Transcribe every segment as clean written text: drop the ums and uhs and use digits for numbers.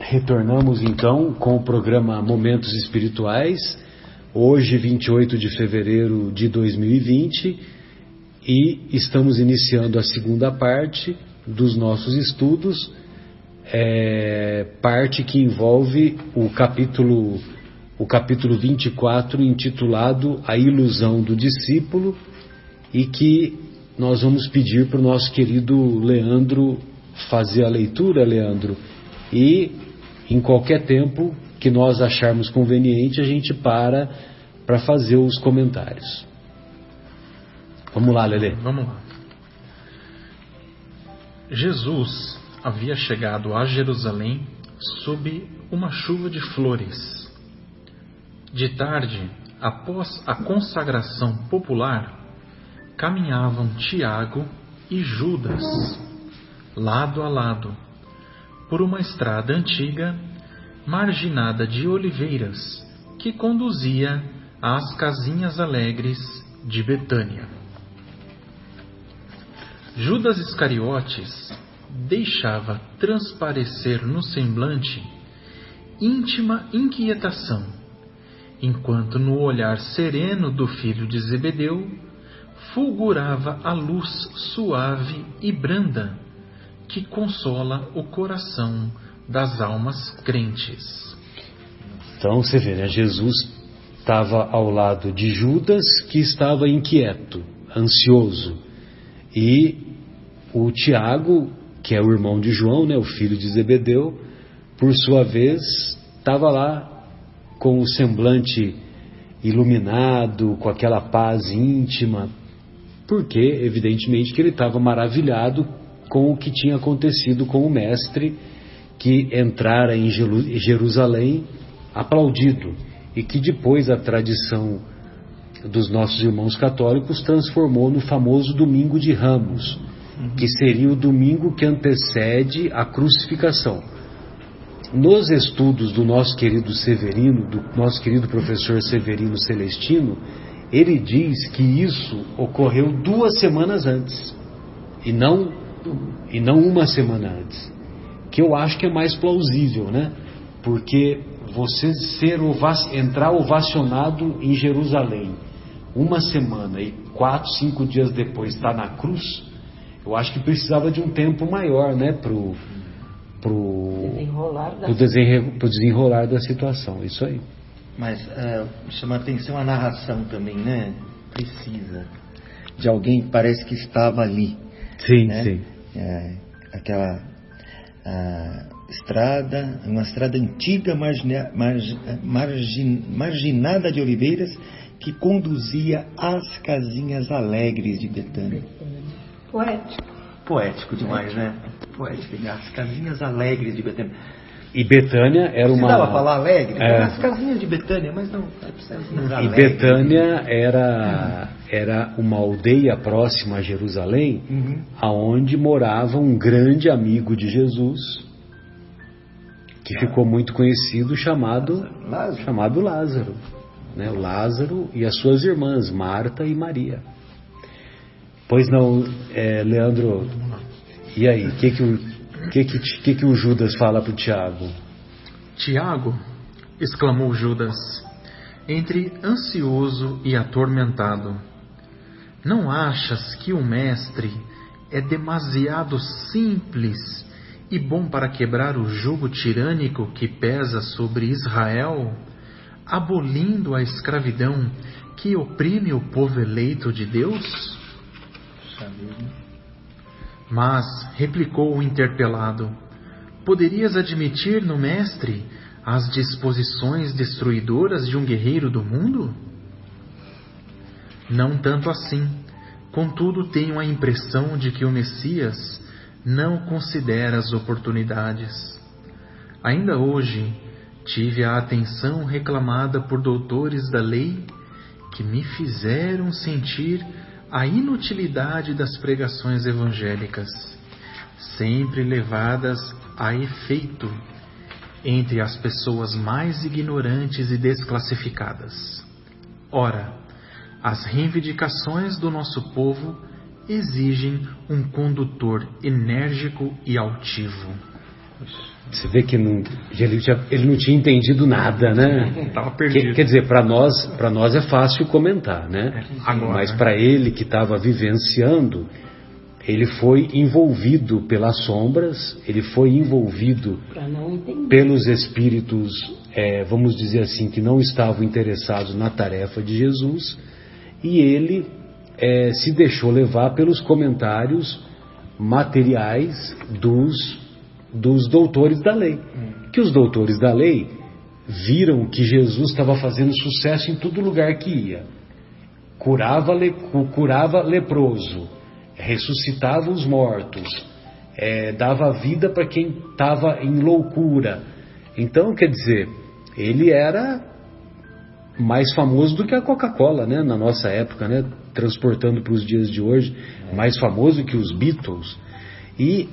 Retornamos então com o programa Momentos Espirituais, hoje 28 de fevereiro de 2020, e estamos iniciando a segunda parte dos nossos estudos, parte que envolve o capítulo 24, intitulado A Ilusão do Discípulo, e que nós vamos pedir para o nosso querido Leandro fazer a leitura, Leandro, e em qualquer tempo que nós acharmos conveniente, a gente para fazer os comentários. Vamos lá, Lelê. Vamos lá. Jesus havia chegado a Jerusalém sob uma chuva de flores. De tarde, após a consagração popular, caminhavam Tiago e Judas, lado a lado, por uma estrada antiga, marginada de oliveiras, que conduzia às casinhas alegres de Betânia. Judas Iscariotes deixava transparecer no semblante íntima inquietação, enquanto no olhar sereno do filho de Zebedeu fulgurava a luz suave e branda que consola o coração das almas crentes. Então você vê, né? Jesus estava ao lado de Judas, que estava inquieto, ansioso, e o Tiago, que é o irmão de João, né, o filho de Zebedeu, por sua vez, estava lá com o semblante iluminado, com aquela paz íntima, porque, evidentemente, que ele estava maravilhado com o que tinha acontecido com o mestre, que entrara em Jerusalém aplaudido, e que depois a tradição dos nossos irmãos católicos transformou no famoso Domingo de Ramos, que seria o domingo que antecede a crucificação. Nos estudos do nosso querido Severino, do nosso querido professor Severino Celestino, ele diz que isso ocorreu 2 semanas antes, e não uma semana antes, que eu acho que é mais plausível, né? Porque você entrar ovacionado em Jerusalém 1 semana e 4, 5 dias depois está na cruz, eu acho que precisava de um tempo maior, né, pro desenrolar da situação. Isso aí. Mas chama a atenção a narração também, né? Precisa de alguém que parece que estava ali. Sim, né? sim. Aquela estrada, uma estrada antiga, marginada de oliveiras, que conduzia às casinhas alegres de Betânia. Poético demais, né? Poético, as casinhas alegres de Betânia. E Betânia era uma... Precisava falar alegre? As casinhas de Betânia, mas não, casinhas alegres. E Betânia era uma aldeia próxima a Jerusalém, aonde morava um grande amigo de Jesus, que ficou muito conhecido, chamado Lázaro. Né? O Lázaro e as suas irmãs, Marta e Maria. Pois não, Leandro, e aí, o que o Judas fala para o Tiago? Tiago, exclamou Judas, entre ansioso e atormentado, não achas que o mestre é demasiado simples e bom para quebrar o jugo tirânico que pesa sobre Israel, abolindo a escravidão que oprime o povo eleito de Deus? Mas, replicou o interpelado, poderias admitir no mestre as disposições destruidoras de um guerreiro do mundo? Não tanto assim, contudo tenho a impressão de que o Messias não considera as oportunidades. Ainda hoje tive a atenção reclamada por doutores da lei que me fizeram sentir a inutilidade das pregações evangélicas, sempre levadas a efeito entre as pessoas mais ignorantes e desclassificadas. Ora, as reivindicações do nosso povo exigem um condutor enérgico e altivo. Você vê que ele não tinha entendido nada, né? Estava perdido. Quer dizer, para nós é fácil comentar, né? Agora, mas para ele que estava vivenciando, ele foi envolvido pelas sombras, ele foi envolvido pelos espíritos, vamos dizer assim, que não estavam interessados na tarefa de Jesus, e ele se deixou levar pelos comentários materiais dos doutores da lei. Que os doutores da lei viram que Jesus estava fazendo sucesso em todo lugar que ia. Curava leproso, ressuscitava os mortos, dava vida para quem estava em loucura. Então, quer dizer, ele era mais famoso do que a Coca-Cola, né? Na nossa época, né? Transportando para os dias de hoje, mais famoso que os Beatles. E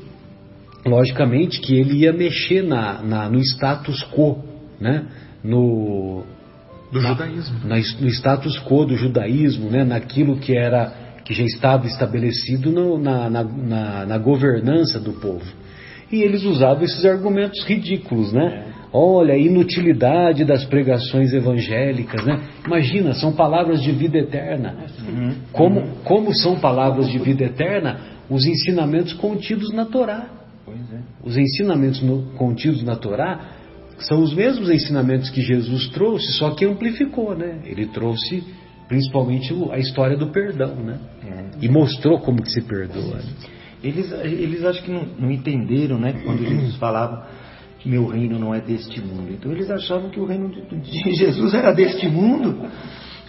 logicamente que ele ia mexer no status quo, né? No judaísmo. No status quo do judaísmo, né? Naquilo que já estava estabelecido na governança do povo. E eles usavam esses argumentos ridículos, né? Olha, a inutilidade das pregações evangélicas, né? Imagina, são palavras de vida eterna. Como são palavras de vida eterna os ensinamentos contidos na Torá. Os ensinamentos contidos na Torá são os mesmos ensinamentos que Jesus trouxe, só que amplificou, né? Ele trouxe principalmente a história do perdão, né? E mostrou como que se perdoa. Eles acho que não entenderam, né? Quando Jesus falava que meu reino não é deste mundo. Então eles achavam que o reino de Jesus era deste mundo.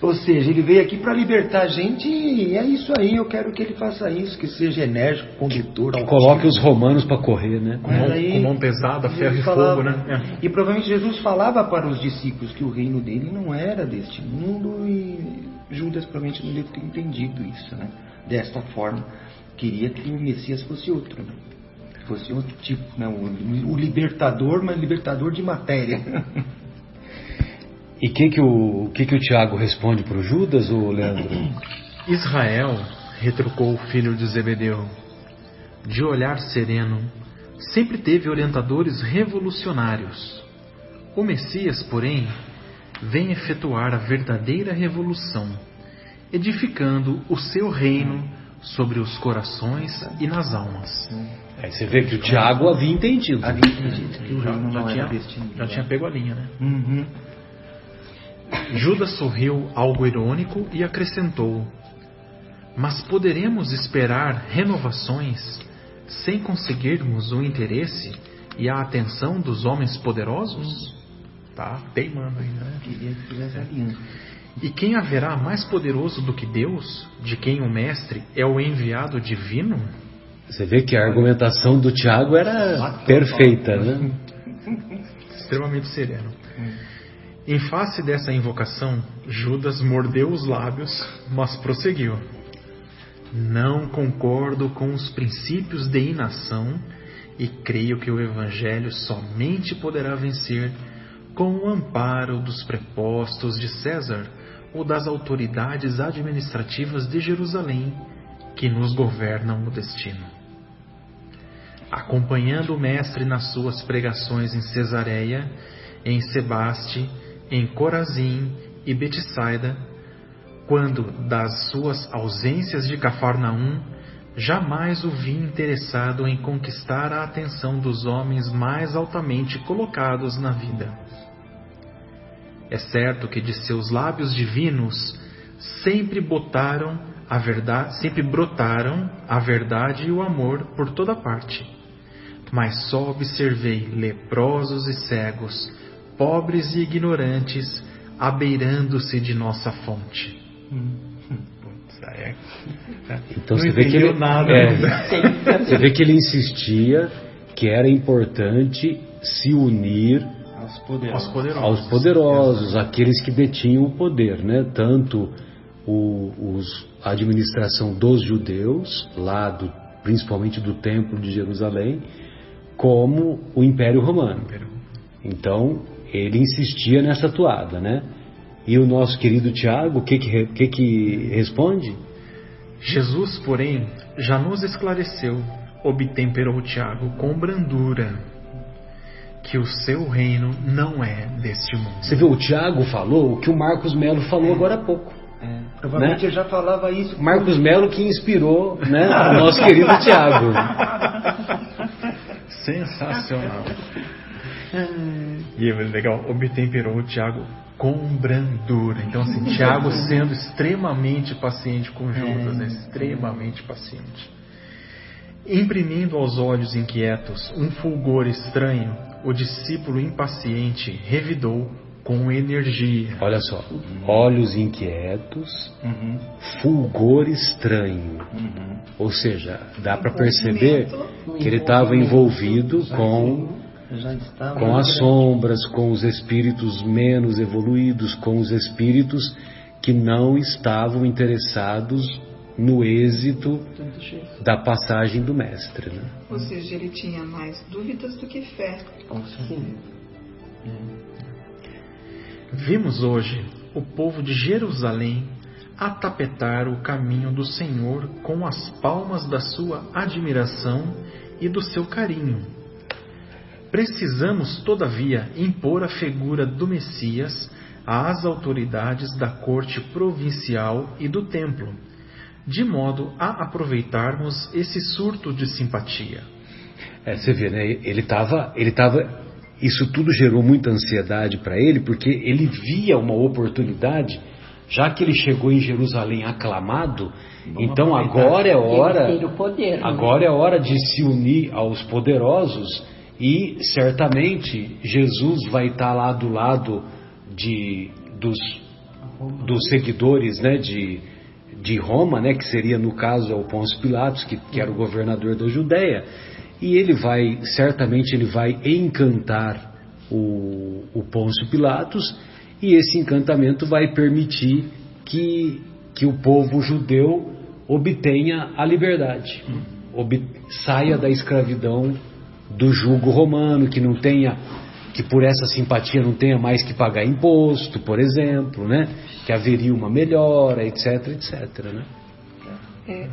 Ou seja, ele veio aqui para libertar a gente e é isso aí, eu quero que ele faça isso, que seja enérgico, condutor. Que coloque os romanos para correr, né? Com mão pesada, ferro e fogo, né? E provavelmente Jesus falava para os discípulos que o reino dele não era deste mundo e Judas provavelmente não deve ter entendido isso, né? Desta forma, queria que o Messias fosse outro, né? Fosse outro tipo, né? O libertador, mas libertador de matéria. E o que o Tiago responde para o Judas, ou Leandro? Israel, retrucou o filho de Zebedeu, de olhar sereno, sempre teve orientadores revolucionários. O Messias, porém, vem efetuar a verdadeira revolução, edificando o seu reino sobre os corações e nas almas. Aí você vê que o Tiago havia entendido. Que o reino não era deste mundo. Já tinha pego a linha, né? Judas sorriu algo irônico e acrescentou: mas poderemos esperar renovações sem conseguirmos o interesse e a atenção dos homens poderosos? Tá teimando ainda, né? Queria que fizesse aliança. E quem haverá mais poderoso do que Deus, de quem o mestre é o enviado divino? Você vê que a argumentação do Tiago era perfeita, né? Extremamente sereno. Em face dessa invocação, Judas mordeu os lábios, mas prosseguiu: não concordo com os princípios de inação e creio que o Evangelho somente poderá vencer com o amparo dos prepostos de César ou das autoridades administrativas de Jerusalém que nos governam o destino. Acompanhando o Mestre nas suas pregações em Cesareia, em Sebaste, em Corazim e Betsaida, quando das suas ausências de Cafarnaum, jamais o vi interessado em conquistar a atenção dos homens mais altamente colocados na vida. É certo que de seus lábios divinos sempre brotaram a verdade e o amor por toda parte, mas só observei leprosos e cegos, pobres e ignorantes, abeirando-se de nossa fonte. Então você vê que ele você vê que ele insistia que era importante se unir aos poderosos, aqueles que detinham o poder, né? Tanto a administração dos judeus, principalmente do Templo de Jerusalém, como o Império Romano. Então ele insistia nessa toada, né? E o nosso querido Tiago, o que responde? Jesus, porém, já nos esclareceu, obtemperou Tiago com brandura. que o seu reino não é deste mundo. Você vê, o Tiago falou o que o Marcos Melo falou agora há pouco. Provavelmente né? ele já falava isso. Marcos Melo que inspirou, né, o nosso querido Tiago. Sensacional. E é legal, obtemperou o Tiago com brandura. Então, assim, Tiago sendo extremamente paciente com Judas, né? Extremamente paciente. Imprimindo aos olhos inquietos um fulgor estranho, o discípulo impaciente revidou com energia. Olha só, olhos inquietos, fulgor estranho. Ou seja, dá para perceber que ele estava envolvido com as sombras, com os espíritos menos evoluídos, com os espíritos que não estavam interessados no êxito da passagem do mestre, né? Ou seja, ele tinha mais dúvidas do que fé. Vimos hoje o povo de Jerusalém atapetar o caminho do Senhor com as palmas da sua admiração e do seu carinho. Precisamos, todavia, impor a figura do Messias às autoridades da corte provincial e do templo, de modo a aproveitarmos esse surto de simpatia. Você vê, né? Ele estava, isso tudo gerou muita ansiedade para ele, porque ele via uma oportunidade, já que ele chegou em Jerusalém aclamado. Então agora é hora, agora é hora de se unir aos poderosos, e certamente Jesus vai estar lá do lado dos seguidores, né, de Roma, né, que seria no caso o Pôncio Pilatos, que era o governador da Judéia, e certamente ele vai encantar o Pôncio Pilatos, e esse encantamento vai permitir que o povo judeu obtenha a liberdade, saia da escravidão do jugo romano, que por essa simpatia não tenha mais que pagar imposto, por exemplo, né? Que haveria uma melhora, etc, etc, né?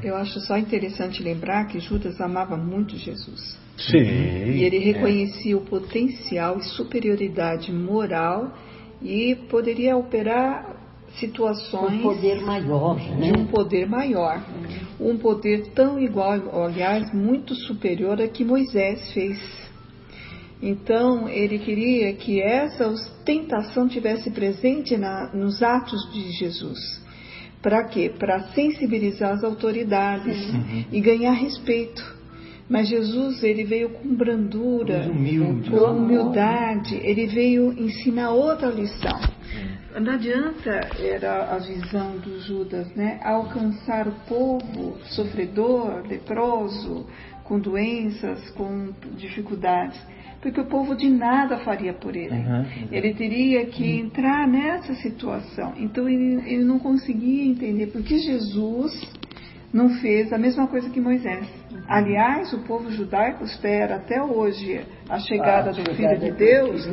Eu acho só interessante lembrar que Judas amava muito Jesus. Sim. E ele reconhecia o potencial e superioridade moral e poderia operar situações um poder maior, né? De um poder maior, um poder tão igual, aliás, muito superior a que Moisés fez. Então, ele queria que essa ostentação tivesse presente nos atos de Jesus. Para quê? Para sensibilizar as autoridades e ganhar respeito. Mas Jesus, ele veio com brandura, com humildade, ele veio ensinar outra lição. Não adianta, era a visão do Judas, né? Alcançar o povo sofredor, leproso, com doenças, com dificuldades, porque o povo de nada faria por ele. Ele teria que entrar nessa situação. Então ele não conseguia entender porque Jesus não fez a mesma coisa que Moisés. Aliás, o povo judaico espera até hoje a chegada do Filho de Deus,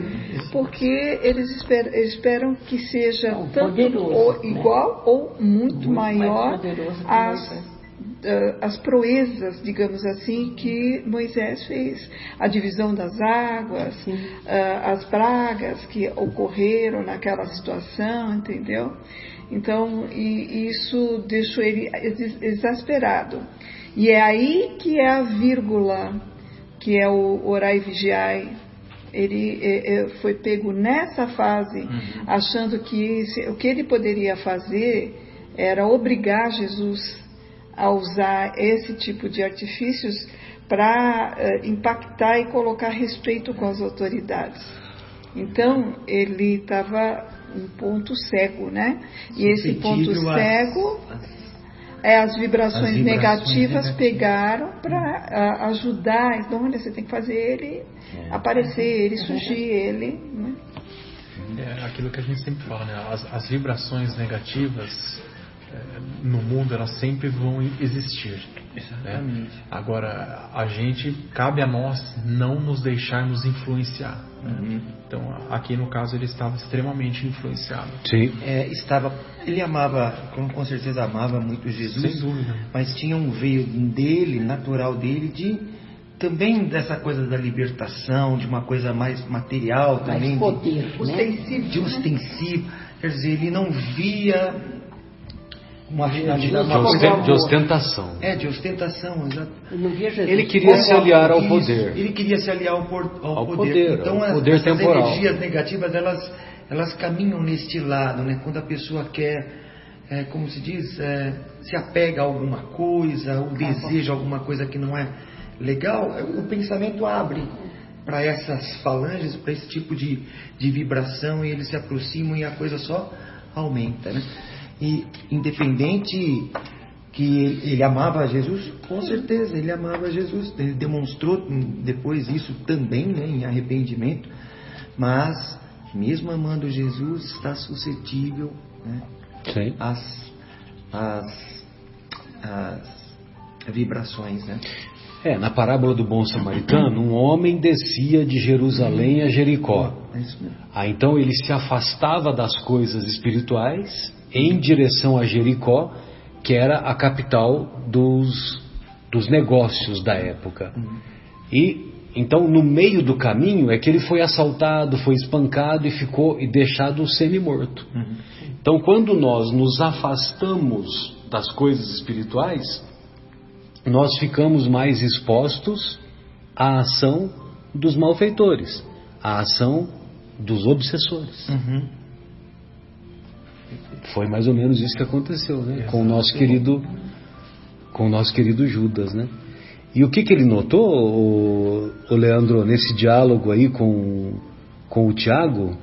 porque eles esperam que seja tanto ou igual ou muito maior as proezas, digamos assim, que Moisés fez. A divisão das águas, as pragas que ocorreram naquela situação, entendeu? Então, isso deixou ele exasperado. E é aí que é a vírgula, que é o orai e vigiai. Ele foi pego nessa fase, achando que o que ele poderia fazer era obrigar Jesus a usar esse tipo de artifícios para impactar e colocar respeito com as autoridades. Então, ele estava um ponto cego, né? E esse ponto cego, as vibrações negativas pegaram para ajudar. Então, olha, você tem que fazer ele aparecer, ele surgir, ele... Né? É aquilo que a gente sempre fala, né? As vibrações negativas no mundo, elas sempre vão existir. Exatamente. Né? Agora, cabe a nós não nos deixarmos influenciar. Né? Então, aqui no caso, ele estava extremamente influenciado. Sim. Ele amava, com certeza amava muito Jesus. Sem dúvida. Mas tinha um veio dele, natural dele, de também dessa coisa da libertação, de uma coisa mais material também, Mais poder, né? de ostensivo. Quer dizer, ele não via uma finalidade, De ostentação. de ostentação, exato. Eu não via Jesus. Ele queria se aliar ao Isso, poder. Ele queria se aliar ao poder. poder, Então, ao poder essas temporal. energias negativas, elas caminham neste lado, né? Quando a pessoa quer, como se diz, se apega a alguma coisa, ou deseja alguma coisa que não é legal, o pensamento abre para essas falanges, para esse tipo de vibração, e eles se aproximam e a coisa só aumenta, né? E independente que ele amava Jesus, com certeza ele amava Jesus, ele demonstrou depois isso também, né, em arrependimento, mas mesmo amando Jesus está suscetível, né, Sim. às vibrações, né? Na parábola do bom samaritano, um homem descia de Jerusalém a Jericó. É isso mesmo. Então ele se afastava das coisas espirituais em direção a Jericó, que era a capital dos negócios da época. E então no meio do caminho é que ele foi assaltado, foi espancado e ficou deixado semi-morto. Então quando nós nos afastamos das coisas espirituais, nós ficamos mais expostos à ação dos malfeitores, à ação dos obsessores. Foi mais ou menos isso que aconteceu, né? Com o nosso querido Judas, né? E o que ele notou, o Leandro, nesse diálogo aí com o Tiago?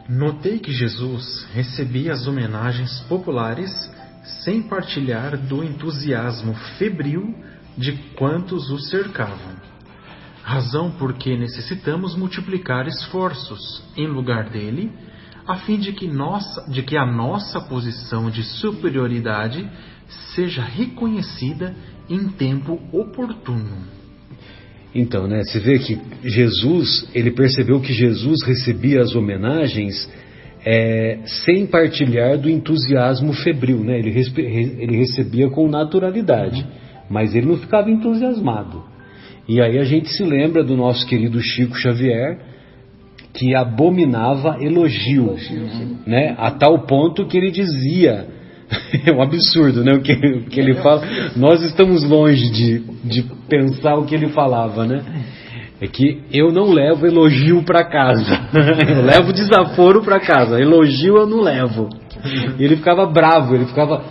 Notei que Jesus recebia as homenagens populares sem partilhar do entusiasmo febril de quantos o cercavam. Razão porque necessitamos multiplicar esforços em lugar dele, a fim de que a nossa posição de superioridade seja reconhecida em tempo oportuno. Então, né, você vê que Jesus, ele percebeu que Jesus recebia as homenagens sem partilhar do entusiasmo febril, né? Ele recebia com naturalidade, mas ele não ficava entusiasmado. E aí a gente se lembra do nosso querido Chico Xavier, que abominava elogio, né? A tal ponto que ele dizia, é um absurdo, né? O que ele fala, nós estamos longe de pensar o que ele falava, né? É que eu não levo elogio para casa, eu levo desaforo para casa, elogio eu não levo. E ele ficava bravo, ele ficava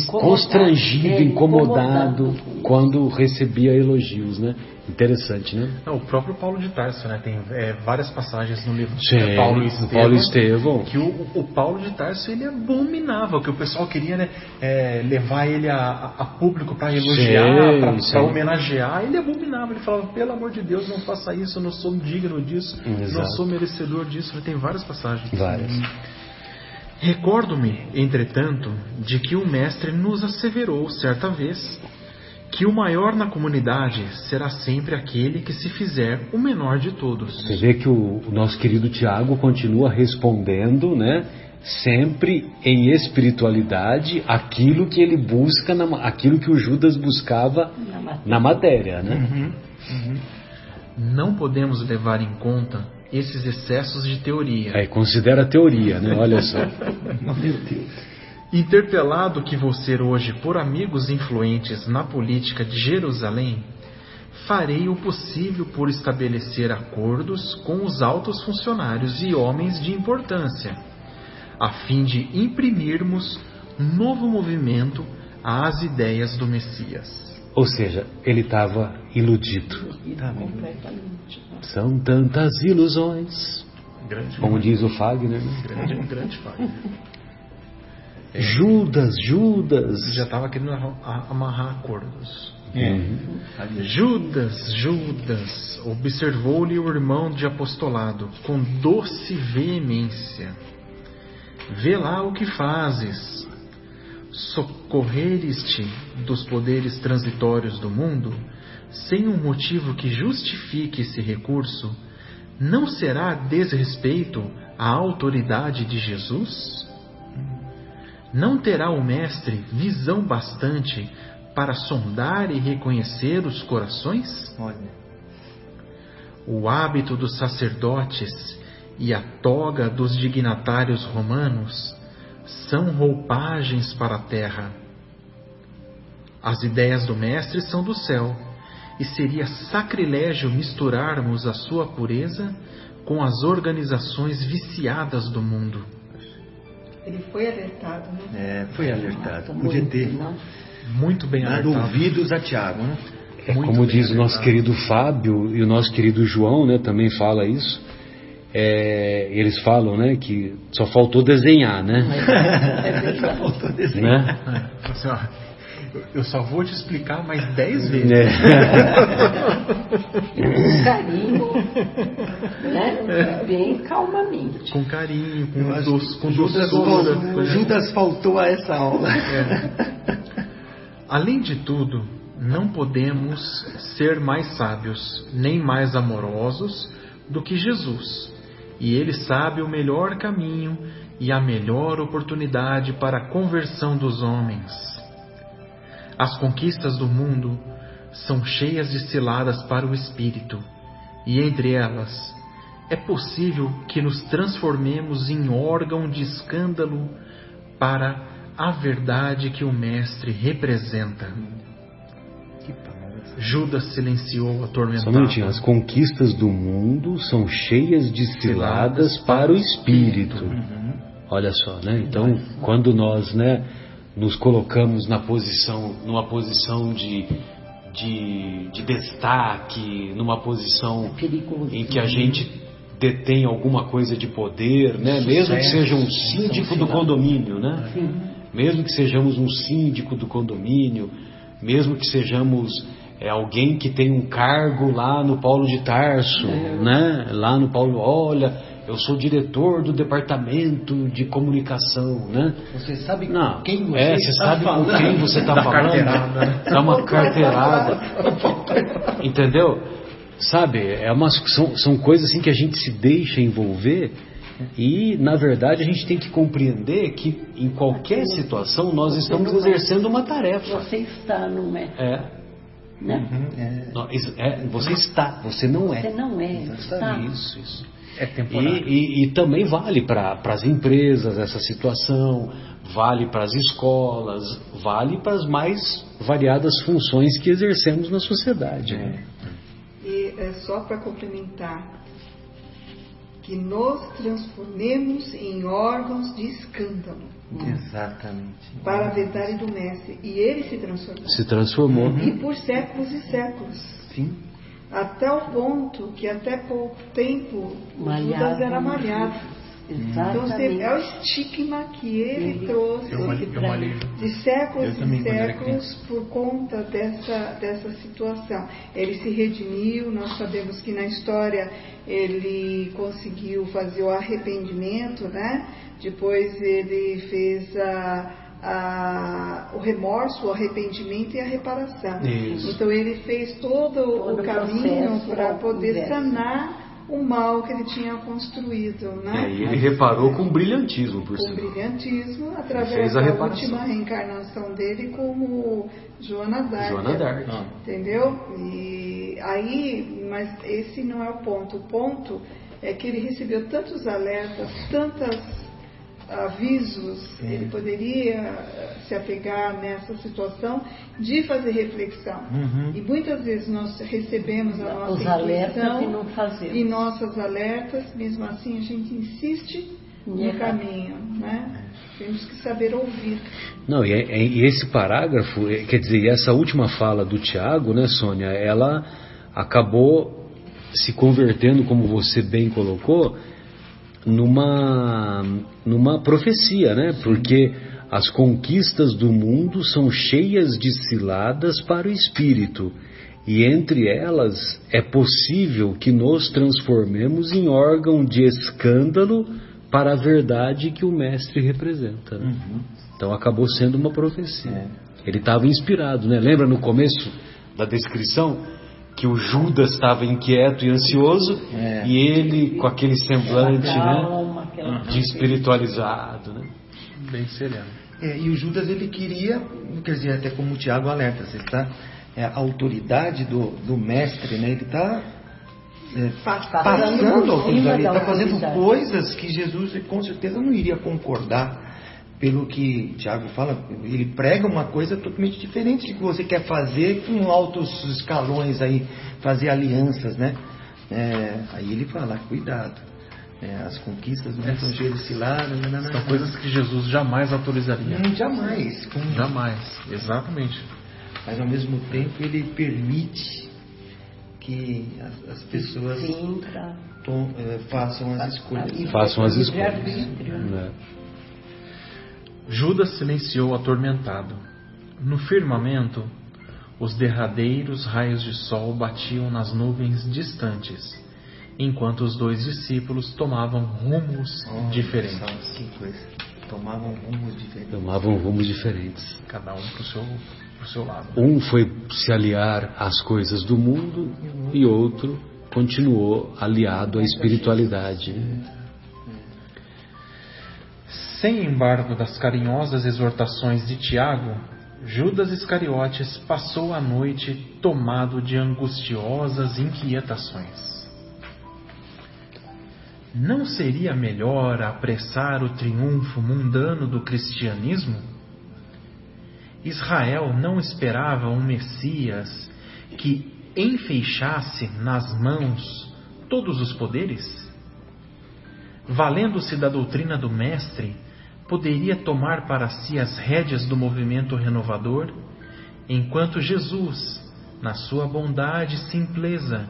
constrangido, incomodado quando recebia elogios, né? Interessante, né? O próprio Paulo de Tarso, né? Tem várias passagens no livro de Paulo e Estevão, que o Paulo de Tarso, ele abominava, que o pessoal queria, né, levar ele a público para elogiar, para homenagear. Ele abominava, ele falava, pelo amor de Deus, não faça isso, eu não sou digno disso, não sou merecedor disso. Ele tem várias passagens. Várias. Recordo-me, entretanto, de que o mestre nos asseverou certa vez que o maior na comunidade será sempre aquele que se fizer o menor de todos. Você vê que o nosso querido Tiago continua respondendo, né, sempre em espiritualidade, aquilo que ele busca, aquilo que o Judas buscava na matéria, né? Não podemos levar em conta esses excessos de teoria. Considera a teoria, né? Olha só. Meu Deus. Interpelado que vou ser hoje por amigos influentes na política de Jerusalém, farei o possível por estabelecer acordos com os altos funcionários e homens de importância, a fim de imprimirmos novo movimento às ideias do Messias. Ou seja, ele estava iludido. São tantas ilusões, como diz o Fagner, né? Grande Fagner. Judas. Já estava querendo amarrar acordos. Judas, observou-lhe o irmão de apostolado com doce veemência. Vê lá o que fazes. Socorreres-te dos poderes transitórios do mundo, sem um motivo que justifique esse recurso, não será desrespeito à autoridade de Jesus? Não terá o mestre visão bastante para sondar e reconhecer os corações? Olha. O hábito dos sacerdotes e a toga dos dignatários romanos são roupagens para a terra. As ideias do Mestre são do céu, e seria sacrilégio misturarmos a sua pureza com as organizações viciadas do mundo. Ele foi alertado, né? Foi alertado. Podia ter Muito bem dado alertado. ouvidos a Tiago, né? Muito Como bem diz o nosso alertado. querido Fábio e o nosso querido João, né, também fala isso. Eles falam, né, que só faltou desenhar, né? Faltou desenho. Né? Assim, ó, eu só vou te explicar mais 10 vezes. Com carinho, né? Bem calmamente. Com carinho, com Eu acho que com Judas doçura. faltou- Judas faltou a essa aula. Além de tudo, não podemos ser mais sábios, nem mais amorosos do que Jesus. E Ele sabe o melhor caminho e a melhor oportunidade para a conversão dos homens. As conquistas do mundo são cheias de ciladas para o espírito, e entre elas é possível que nos transformemos em órgão de escândalo para a verdade que o Mestre representa. Judas silenciou Só um atormentado. minutinho. As conquistas do mundo são cheias de ciladas para o espírito. Olha só, né? Então, quando nós, né, nos colocamos numa posição de destaque, numa posição Perigoso. em que a gente detém alguma coisa de poder, né? Mesmo que seja um síndico do condomínio, né? Mesmo que sejamos um síndico do condomínio, mesmo que sejamos alguém que tem um cargo lá no Paulo de Tarso, né? Lá no Paulo, olha, eu sou diretor do departamento de comunicação, né? Você sabe Não, quem você você está sabe falando. com quem você está falando. carteirada, né? Dá uma carteirada. Entendeu? Sabe, são coisas assim que a gente se deixa envolver e, na verdade, a gente tem que compreender que em qualquer situação nós estamos exercendo uma tarefa. Você está, não é? Né? Você está, você não é. Você não é. Está. Isso. É temporário. E também vale para as empresas essa situação, vale para as escolas, vale para as mais variadas funções que exercemos na sociedade. E é só para complementar, que nos transformemos em órgãos de escândalo Exatamente. para a verdade do Mestre. E ele se transformou. Se transformou. E por séculos e séculos. Sim. Até o ponto que até pouco tempo Judas era malhado. Então Exatamente. é o estigma que ele trouxe Eu malhei. de séculos Eu também, e quando era séculos por conta dessa situação. Ele se redimiu, nós sabemos que na história ele conseguiu fazer o arrependimento, né? Depois ele fez o remorso, o arrependimento e a reparação. Isso. Então ele fez todo o caminho processo, para poder processo. sanar o mal que ele tinha construído, né? E ele reparou com brilhantismo, por Com cima. brilhantismo, Fez através a da reparação. última reencarnação dele como Joana d'Arc. Joana d'Arc. Entendeu? E aí, mas esse não é o ponto. O ponto é que ele recebeu tantos alertas, tantos avisos, ele poderia se apegar nessa situação de fazer reflexão. E muitas vezes nós recebemos a nossa Os alertas intuição e não fazemos. e nossas alertas, mesmo assim a gente insiste no caminho, né? Temos que saber ouvir. Não, e esse parágrafo, quer dizer, essa última fala do Tiago, né, Sônia, ela acabou se convertendo, como você bem colocou, numa profecia, né? Porque as conquistas do mundo são cheias de ciladas para o espírito, e entre elas é possível que nos transformemos em órgão de escândalo para a verdade que o Mestre representa, né? Então acabou sendo uma profecia. Ele estava inspirado, né? Lembra no começo da descrição que o Judas estava inquieto e ansioso e ele com aquele semblante, né, de espiritualizado, né? Bem sereno. E o Judas, ele queria, quer dizer, até como o Tiago alerta, você está, a autoridade do mestre, né? Ele está passando a autoridade, ele está fazendo coisas que Jesus com certeza não iria concordar. Pelo que Tiago fala, ele prega uma coisa totalmente diferente de que você quer fazer com altos escalões aí, fazer alianças, né? Aí ele fala, cuidado, as conquistas não estão cheias de ciladas. São coisas que Jesus jamais autorizaria. Jamais. Jamais, exatamente. Mas ao mesmo tempo ele permite que as pessoas façam as escolhas. Façam as escolhas. Judas silenciou atormentado. No firmamento, os derradeiros raios de sol batiam nas nuvens distantes, enquanto os dois discípulos tomavam rumos diferentes. Que coisa. Tomavam rumos diferentes. Cada um pro seu lado. Um foi se aliar às coisas do mundo e outro continuou aliado à espiritualidade. Sem embargo das carinhosas exortações de Tiago, Judas Iscariotes passou a noite tomado de angustiosas inquietações. Não seria melhor apressar o triunfo mundano do cristianismo? Israel não esperava um Messias que enfeixasse nas mãos todos os poderes? Valendo-se da doutrina do Mestre, poderia tomar para si as rédeas do movimento renovador, enquanto Jesus, na sua bondade e simpleza,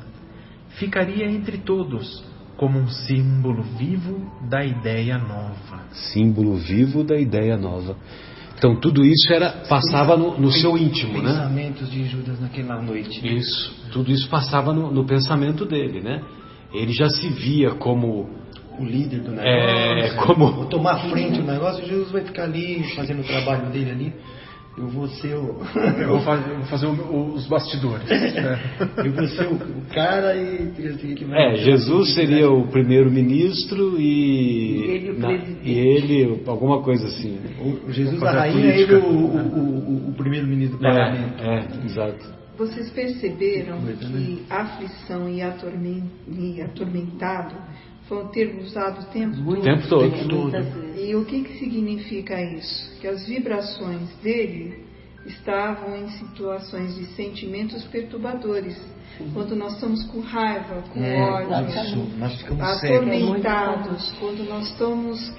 ficaria entre todos como um símbolo vivo da ideia nova. Símbolo vivo da ideia nova. Então tudo isso passava no seu íntimo, né? Pensamentos de Judas naquela noite. Isso, tudo isso passava no pensamento dele, né? Ele já se via como o líder do negócio, vou tomar frente do negócio, Jesus vai ficar ali fazendo o trabalho dele ali. Eu vou ser eu vou fazer os bastidores. Eu vou ser o cara e Jesus seria o primeiro-ministro e ele alguma coisa assim. Jesus a rainha, ele o primeiro-ministro do parlamento. Exato. Vocês perceberam que aflição e atormentado foi um termo usado o tempo todo? E o que significa isso? Que as vibrações dele estavam em situações de sentimentos perturbadores. Quando nós estamos com raiva, com ódio, atormentados, quando nós estamos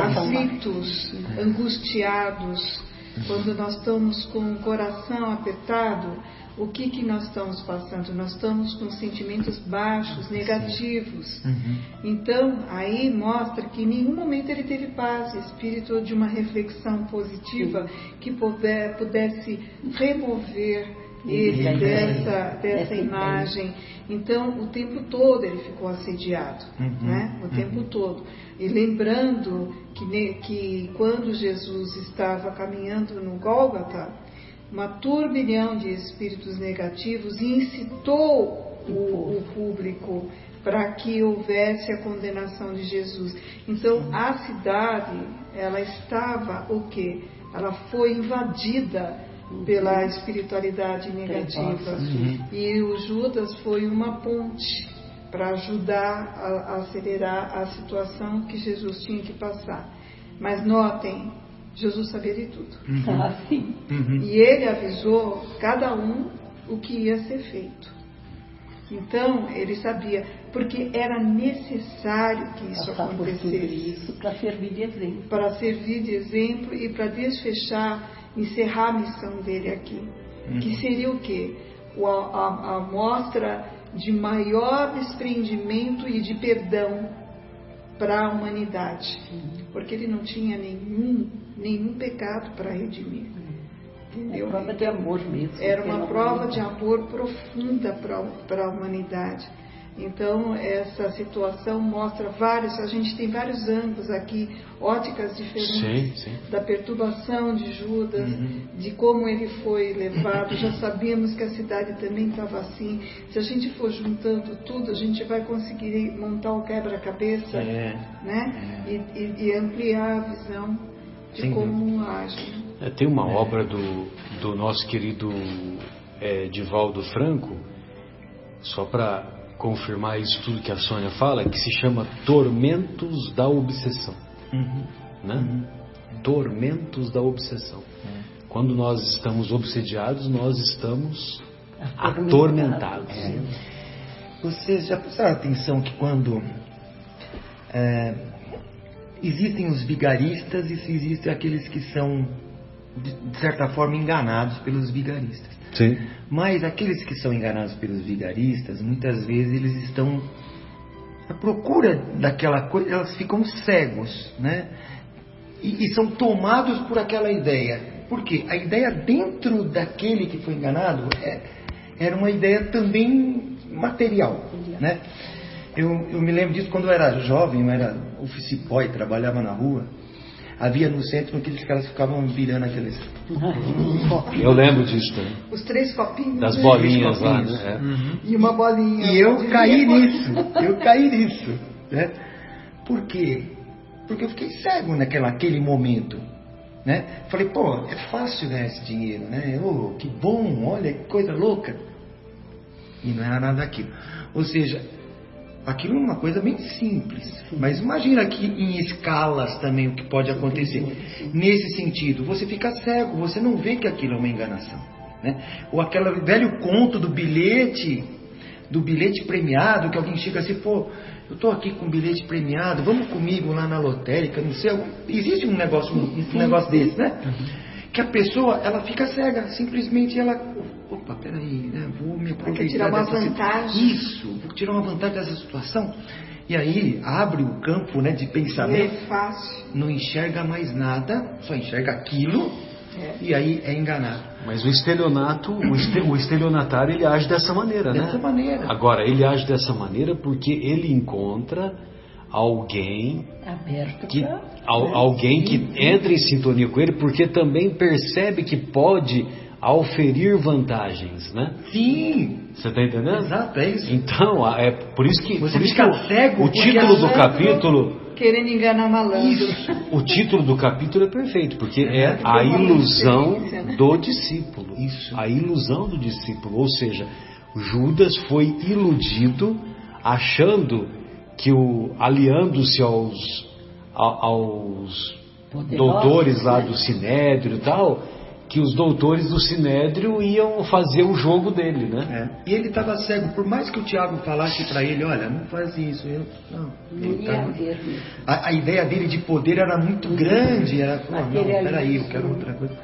aflitos, angustiados, quando nós estamos com o coração apertado, o que nós estamos passando? Nós estamos com sentimentos baixos, negativos. Então, aí mostra que em nenhum momento ele teve paz, espírito de uma reflexão positiva que pudesse remover ele dessa imagem. Então, o tempo todo ele ficou assediado, né? O tempo todo. E lembrando que quando Jesus estava caminhando no Gólgota, uma turbilhão de espíritos negativos incitou o público para que houvesse a condenação de Jesus. Então, a cidade, ela estava o quê? Ela foi invadida pela espiritualidade negativa. E o Judas foi uma ponte para ajudar a acelerar a situação que Jesus tinha que passar. Mas notem, Jesus sabia de tudo. E ele avisou cada um o que ia ser feito. Então, ele sabia, porque era necessário que isso acontecesse. Para servir de exemplo. Para servir de exemplo e para encerrar a missão dele aqui. Que seria o quê? A mostra de maior desprendimento e de perdão para a humanidade. Porque ele não tinha nenhum pecado para redimir. Entendeu? Uma prova de amor mesmo. Era uma prova de amor profunda para a humanidade. Então, essa situação mostra a gente tem vários ângulos aqui, óticas diferentes, da perturbação de Judas, de como ele foi levado. Já sabíamos que a cidade também estava assim. Se a gente for juntando tudo, a gente vai conseguir montar o quebra-cabeça, né? E ampliar a visão. de como age. Tem uma obra do nosso querido Divaldo Franco, só para confirmar isso tudo que a Sônia fala, que se chama Tormentos da Obsessão. Né? Tormentos da Obsessão. Quando nós estamos obsediados, nós estamos atormentados. Vocês já prestaram atenção que quando existem os vigaristas e existem aqueles que são, de certa forma, enganados pelos vigaristas. Sim. Mas aqueles que são enganados pelos vigaristas, muitas vezes eles estão à procura daquela coisa, elas ficam cegos, né? E são tomados por aquela ideia. Por quê? A ideia dentro daquele que foi enganado era uma ideia também material, né? Eu me lembro disso quando eu era jovem, eu era office boy, trabalhava na rua. Havia no centro aqueles caras ficavam virando aqueles copinhos. Eu lembro disso também. Os 3 copinhos. Das bolinhas lá, copinhos. né? E uma bolinha. E eu caí nisso, né? Por quê? Porque eu fiquei cego naquele momento, né? Falei, pô, é fácil ganhar esse dinheiro, né? Oh, que bom, olha que coisa louca. E não era nada daquilo. Ou seja, aquilo é uma coisa bem simples. Mas imagina aqui em escalas também o que pode acontecer. Nesse sentido, você fica cego, você não vê que aquilo é uma enganação, né? Ou aquele velho conto do bilhete premiado, que alguém chega assim, pô, eu estou aqui com um bilhete premiado, vamos comigo lá na lotérica, não sei, existe um negócio desse, né? Que a pessoa, ela fica cega, simplesmente ela, opa, peraí, né? Vou me aproveitar. Quer tirar uma vantagem. Isso, vou tirar uma vantagem dessa situação. E aí abre o campo, né, de pensamento. É fácil. Não enxerga mais nada, só enxerga aquilo, e aí é enganado. Mas o estelionato, o estelionatário, ele age dessa maneira, né? Dessa maneira. Agora, ele age dessa maneira porque ele encontra alguém alguém que entra em sintonia com ele, porque também percebe que pode auferir vantagens, né? Sim. Você está entendendo? Exato, é isso. Então, é por isso que, você fica cego. O título do capítulo... Querendo enganar malandro. Isso. O título do capítulo é perfeito, porque é a ilusão do discípulo. Isso. A ilusão do discípulo. Ou seja, Judas foi iludido, achando que aliando-se aos doutores lá do Sinédrio e tal, que os doutores do Sinédrio iam fazer o jogo dele, né? E ele estava cego, por mais que o Tiago falasse para ele, olha, não faz isso, a ideia dele de poder era muito grande, era, não, peraí, eu quero outra coisa.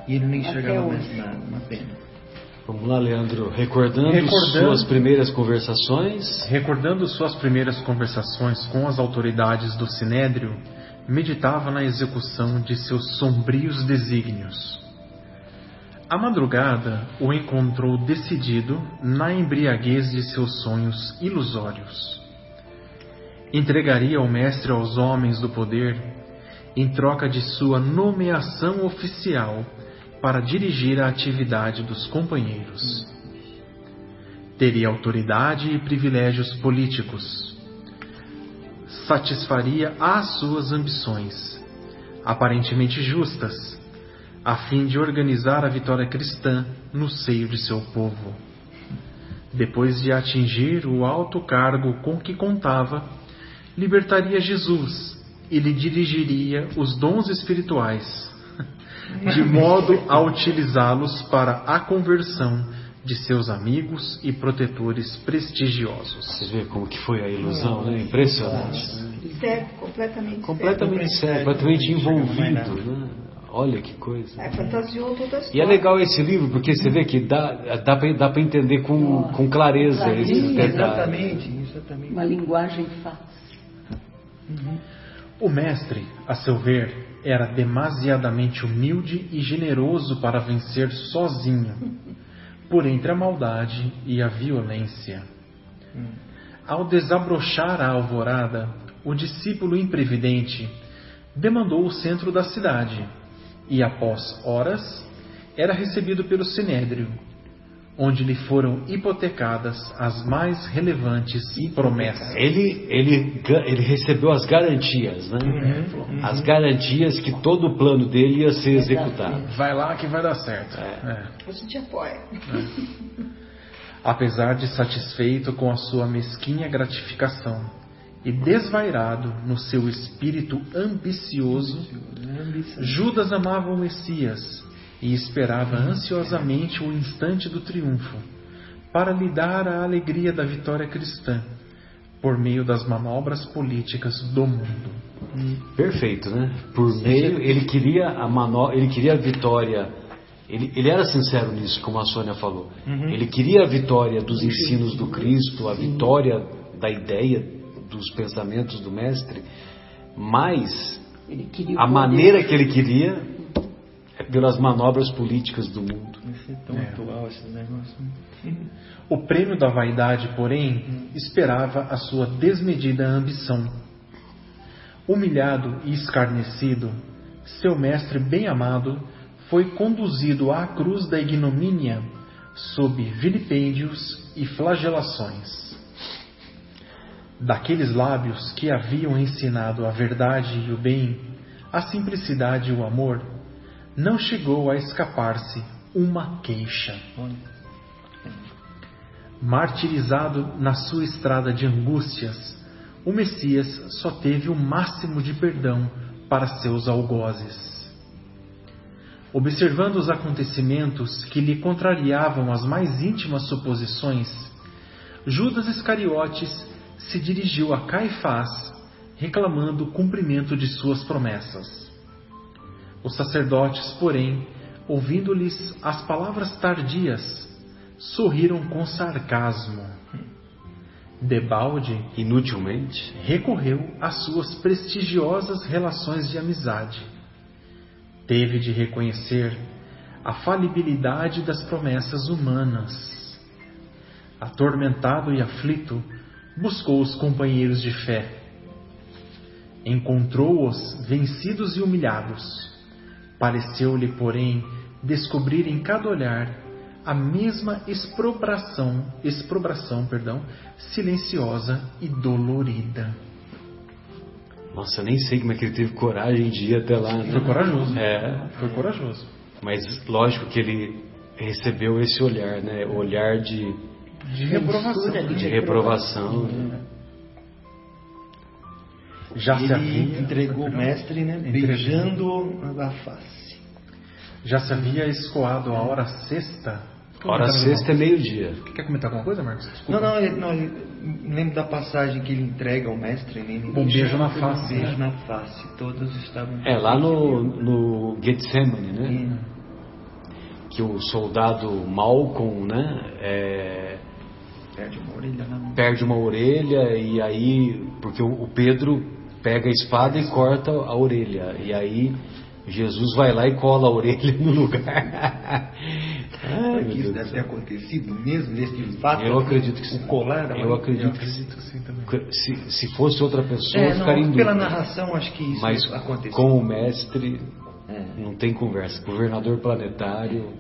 E ele não enxergava mais nada, uma pena. Vamos lá, Leandro, recordando suas primeiras conversações. Recordando suas primeiras conversações com as autoridades do Sinédrio, meditava na execução de seus sombrios desígnios. A madrugada o encontrou decidido na embriaguez de seus sonhos ilusórios. Entregaria o mestre aos homens do poder em troca de sua nomeação oficial para dirigir a atividade dos companheiros. Teria autoridade e privilégios políticos. Satisfaria às suas ambições, aparentemente justas, a fim de organizar a vitória cristã no seio de seu povo. Depois de atingir o alto cargo com que contava, libertaria Jesus e lhe dirigiria os dons espirituais, de modo a utilizá-los para a conversão de seus amigos e protetores prestigiosos. Você vê como que foi a ilusão, né? Impressionante. Cego, completamente cego, completamente envolvido, né? Olha que coisa. Fantasiou toda a história. E é legal esse livro, porque você vê que dá para entender com clareza esses detalhes. Exatamente. Uma linguagem fácil. O mestre, a seu ver, era demasiadamente humilde e generoso para vencer sozinho, por entre a maldade e a violência. Ao desabrochar a alvorada, o discípulo imprevidente demandou o centro da cidade e, após horas, era recebido pelo Sinédrio. onde lhe foram hipotecadas as mais relevantes promessas. Ele recebeu as garantias, né? As garantias que todo o plano dele ia ser executado. Vai lá que vai dar certo. A gente apoia. Apesar de satisfeito com a sua mesquinha gratificação e desvairado no seu espírito ambicioso, Judas amava o Messias e esperava ansiosamente o instante do triunfo, para lhe dar a alegria da vitória cristã, por meio das manobras políticas do mundo. Perfeito, né? Por meio, ele queria a vitória. Ele era sincero nisso, como a Sônia falou. Ele queria a vitória dos ensinos do Cristo, a vitória da ideia, dos pensamentos do Mestre, mas a maneira que ele queria é pelas manobras políticas do mundo. Isso é tão atual, esses negócios. O prêmio da vaidade, porém, esperava a sua desmedida ambição. Humilhado e escarnecido, seu mestre bem-amado foi conduzido à cruz da ignomínia sob vilipêndios e flagelações. Daqueles lábios que haviam ensinado a verdade e o bem, a simplicidade e o amor, não chegou a escapar-se uma queixa. Martirizado na sua estrada de angústias, o Messias só teve o máximo de perdão para seus algozes. Observando os acontecimentos que lhe contrariavam as mais íntimas suposições, Judas Iscariotes se dirigiu a Caifás, reclamando o cumprimento de suas promessas. Os sacerdotes, porém, ouvindo-lhes as palavras tardias, sorriram com sarcasmo. Debalde, inutilmente, recorreu às suas prestigiosas relações de amizade. Teve de reconhecer a falibilidade das promessas humanas. Atormentado e aflito, buscou os companheiros de fé. Encontrou-os vencidos e humilhados. Pareceu-lhe, porém, descobrir em cada olhar a mesma exprobração, silenciosa e dolorida. Nossa, eu nem sei como é que ele teve coragem de ir até lá. Né? Foi corajoso. Foi corajoso. Mas lógico que ele recebeu esse olhar, né? O olhar de reprovação. De reprovação. Né? Ele entregou o mestre, né? Beijando a face. Já se havia escoado a hora sexta. Hora sexta é meio-dia. Quer comentar alguma coisa, Marcos? Desculpa. Não, lembro da passagem que ele entrega ao mestre. Um beijo na face. Um beijo na face. Todos estavam... lá no Getsemane, né? Que o soldado Malcolm, né? Perde uma orelha e aí... Porque o Pedro pega a espada e corta a orelha. E aí Jesus vai lá e cola a orelha no lugar. Isso deve ter acontecido mesmo, nesse fato. Eu acredito que sim. Eu acredito que sim também. Se fosse outra pessoa, ficaria em dúvida. Pela narração, acho que isso aconteceu. Mas com o mestre, não tem conversa. Governador planetário...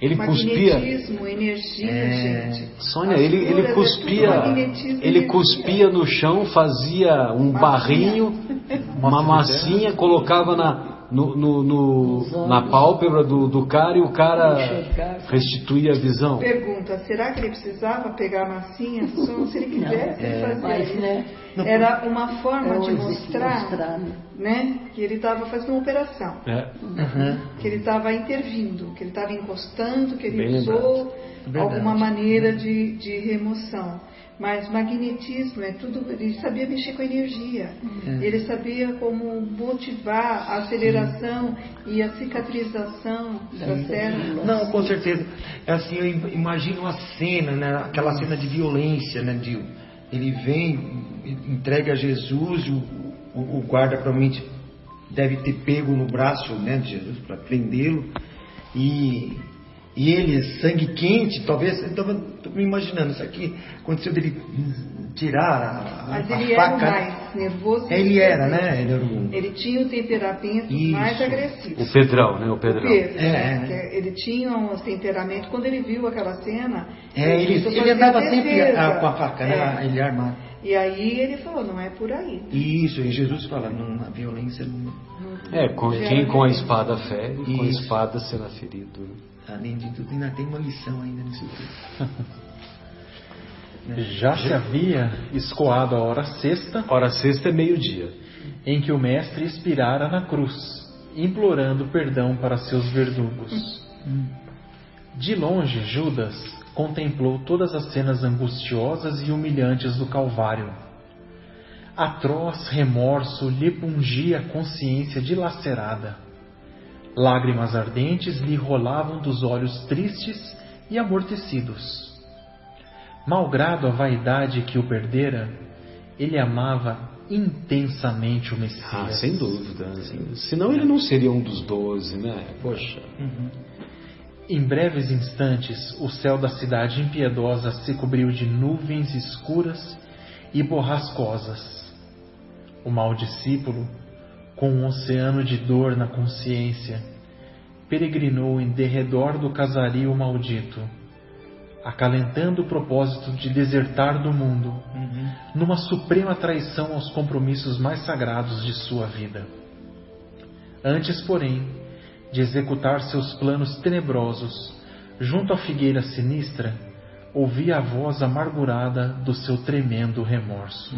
Ele cuspia. Magnetismo, energia, gente. Sônia, ele cuspia no chão, fazia um barrinho, uma massinha, colocava na pálpebra do cara e o cara restituía a visão. Pergunta, será que ele precisava pegar a massinha? Se ele quisesse, ele fazia isso. Era uma forma de mostrar, né, que ele estava fazendo uma operação, que ele estava intervindo, que ele estava encostando, que ele usou alguma maneira de remoção. Mas magnetismo é tudo, ele sabia mexer com a energia, ele sabia como motivar a aceleração e a cicatrização das células. Não, com certeza. Assim, eu imagino a cena, né, aquela cena de violência, né, ele vem, entrega a Jesus, o guarda provavelmente deve ter pego no braço, né, de Jesus para prendê-lo, e e ele, sangue quente, talvez, estou me imaginando, isso aqui aconteceu dele tirar Mas a ele faca. era mais nervoso. Ele era, né? Ele tinha o temperamento Isso. mais agressivo. O Pedrão, né? O Pedrão. Pedro, É. né? Ele tinha um temperamento. Quando ele viu aquela cena, Ele andava sempre defesa. com a faca, né? Ele armado. E aí ele falou, não é por aí. Isso, e Jesus fala, não, a violência não... Quem com a espada fere, com a Isso. espada será ferido. Né? Além de tudo, ainda tem uma lição ainda nisso tudo. Já se havia escoado a hora sexta, Hora sexta é meio-dia. em que o Mestre expirara na cruz, implorando perdão para seus verdugos. De longe, Judas contemplou todas as cenas angustiosas e humilhantes do Calvário. Atroz remorso lhe pungia a consciência dilacerada. Lágrimas ardentes lhe rolavam dos olhos tristes e amortecidos. Malgrado a vaidade que o perdera, ele amava intensamente o Messias. Sem dúvida. Senão ele não seria um dos 12, né? Poxa. Em breves instantes, o céu da cidade impiedosa se cobriu de nuvens escuras e borrascosas. O mau discípulo, com um oceano de dor na consciência, peregrinou em derredor do casario maldito, acalentando o propósito de desertar do mundo, numa suprema traição aos compromissos mais sagrados de sua vida. Antes, porém, de executar seus planos tenebrosos, junto à figueira sinistra, ouvia a voz amargurada do seu tremendo remorso.